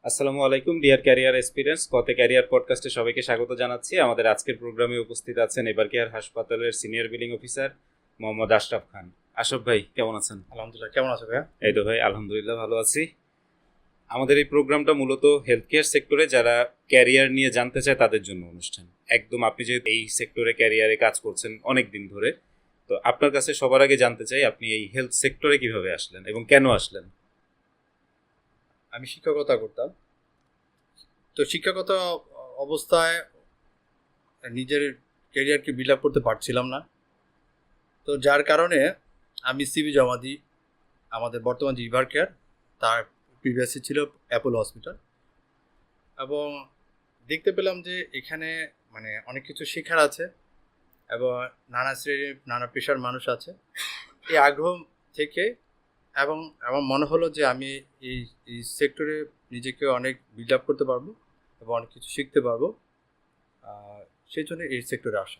আসসালামু আলাইকুম deer career experience কতে ক্যারিয়ার পডকাস্টে সবাইকে স্বাগত জানাচ্ছি। আমাদের আজকের প্রোগ্রামে উপস্থিত আছেন এবার কেয়ার হাসপাতালের senior billing officer Mohammad Ashraf Khan. Ashraf ভাই কেমন আছেন? আলহামদুলিল্লাহ, কেমন আছো ভাইয়া? এই তো ভাই আলহামদুলিল্লাহ ভালো আছি। আমাদের এই প্রোগ্রামটা মূলত হেলথ কেয়ার সেক্টরে যারা ক্যারিয়ার নিয়ে জানতে চায় তাদের জন্য অনুষ্ঠান। একদম আপনি যেহেতু এই সেক্টরে ক্যারিয়ারে কাজ করছেন অনেক দিন ধরে, তো আপনার কাছে সবার আগে জানতে চাই আপনি এই হেলথ সেক্টরে কিভাবে আসলেন এবং কেন আসলেন? আমি শিক্ষকতা করতাম। তো শিক্ষকতা অবস্থায় নিজের ক্যারিয়ারকে বিল্ড আপ করতে পারছিলাম না। তো যার কারণে আমি সিভি জমা দিই আমাদের বর্তমান যে ইভার কেয়ার, তার প্রিভিয়াসই ছিল অ্যাপোলো হসপিটাল। এবং দেখতে পেলাম যে এখানে মানে অনেক কিছু শেখার আছে এবং নানা শ্রেণীর নানা পেশার মানুষ আছে। এই আগ্রহ থেকে এবং আমার মনে হলো যে আমি এই এই সেক্টরে নিজেকে অনেক বিল্ড আপ করতে পারবো এবং অনেক কিছু শিখতে পারবো। সেই জন্য এই সেক্টরে আসা।